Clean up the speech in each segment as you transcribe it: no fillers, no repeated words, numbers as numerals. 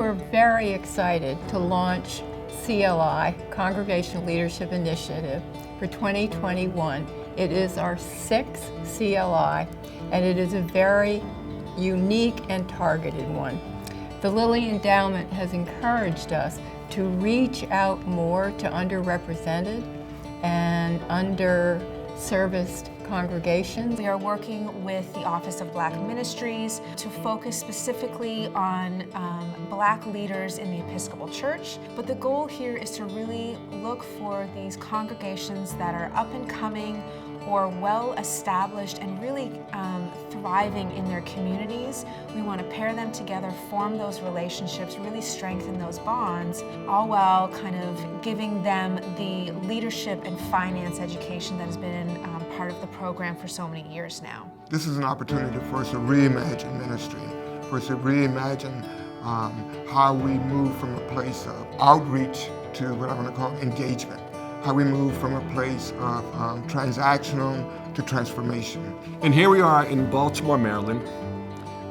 we're very excited to launch CLI, Congregational Leadership Initiative, for 2021. It is our 6th CLI, and it is a very unique and targeted one. The Lilly Endowment has encouraged us to reach out more to underrepresented and underserviced congregations. We are working with the Office of Black Ministries to focus specifically on Black leaders in the Episcopal Church. But the goal here is to really look for these congregations that are up and coming or well established and really thriving in their communities. We want to pair them together, form those relationships, really strengthen those bonds, all while kind of giving them the leadership and finance education that has been part of the program for so many years now. This is an opportunity for us to reimagine ministry, for us to reimagine how we move from a place of outreach to what I want to call engagement, how we move from a place of transactional to transformation. And here we are in Baltimore, Maryland,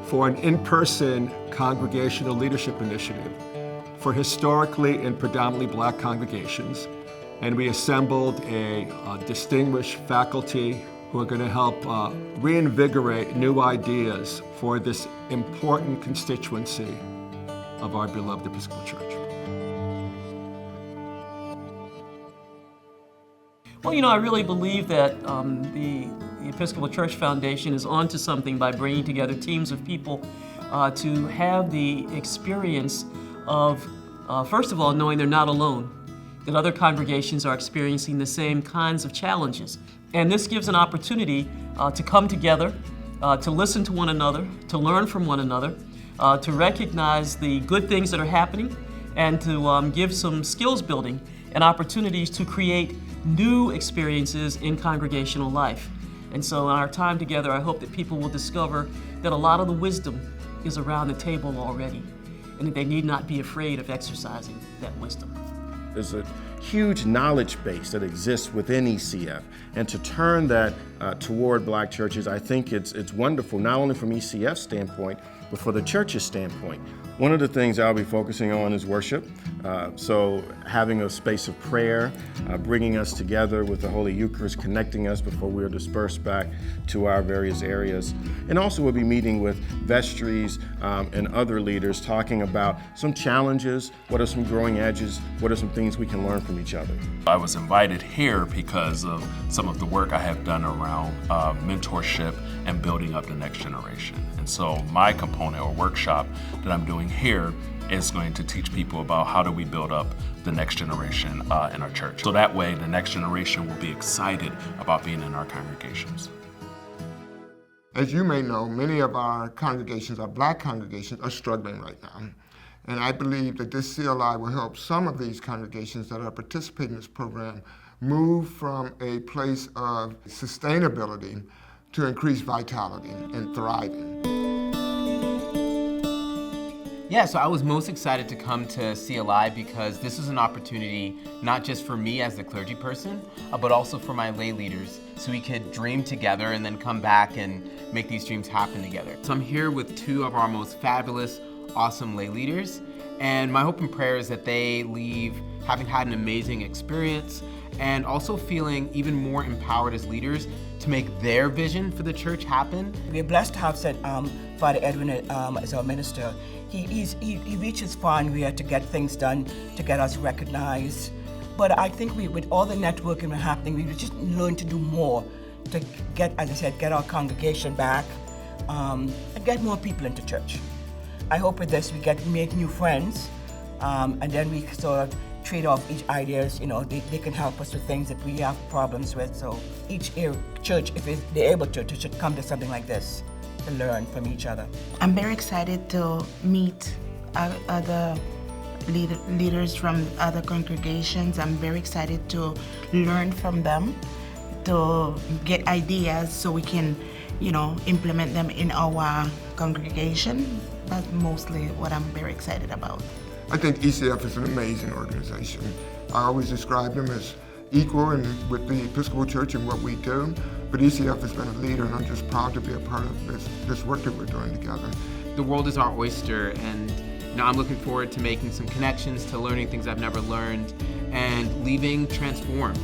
for an in-person Congregational Leadership Initiative for historically and predominantly Black congregations. And we assembled a distinguished faculty who are going to help reinvigorate new ideas for this important constituency of our beloved Episcopal Church. Well, I really believe that the Episcopal Church Foundation is onto something by bringing together teams of people to have the experience of, first of all, knowing they're not alone, that other congregations are experiencing the same kinds of challenges. And this gives an opportunity to come together, to listen to one another, to learn from one another, to recognize the good things that are happening, and to give some skills building and opportunities to create new experiences in congregational life. And so in our time together, I hope that people will discover that a lot of the wisdom is around the table already, and that they need not be afraid of exercising that wisdom. There's a huge knowledge base that exists within ECF, and to turn that toward Black churches, I think it's wonderful, not only from ECF's standpoint, but for the church's standpoint. One of the things I'll be focusing on is worship. So having a space of prayer, bringing us together with the Holy Eucharist, connecting us before we're dispersed back to our various areas. And also we'll be meeting with vestries and other leaders, talking about some challenges, what are some growing edges, what are some things we can learn from each other. I was invited here because of some of the work I have done around mentorship and building up the next generation. And so my component or workshop that I'm doing here is going to teach people about how do we build up the next generation in our church. So that way the next generation will be excited about being in our congregations. As you may know, many of our congregations, our Black congregations, are struggling right now. And I believe that this CLI will help some of these congregations that are participating in this program move from a place of sustainability to increased vitality and thriving. Yeah, so I was most excited to come to CLI because this is an opportunity not just for me as the clergy person, but also for my lay leaders, so we could dream together and then come back and make these dreams happen together. So I'm here with two of our most fabulous, awesome lay leaders, and my hope and prayer is that they leave having had an amazing experience and also feeling even more empowered as leaders to make their vision for the church happen. We're blessed to have Father Edwin as our minister. He reaches far and near to get things done, to get us recognized. But I think with all the networking happening, we just learn to do more to get, as I said, get our congregation back and get more people into church. I hope with this we make new friends, and then we sort of trade off each ideas. They can help us with things that we have problems with. So each church, if they're able to, should come to something like this to learn from each other. I'm very excited to meet other leaders from other congregations. I'm very excited to learn from them, to get ideas so we can, implement them in our congregation. That's mostly what I'm very excited about. I think ECF is an amazing organization. I always describe them as equal with the Episcopal Church and what we do, but ECF has been a leader, and I'm just proud to be a part of this work that we're doing together. The world is our oyster, and I'm looking forward to making some connections, to learning things I've never learned, and leaving transformed.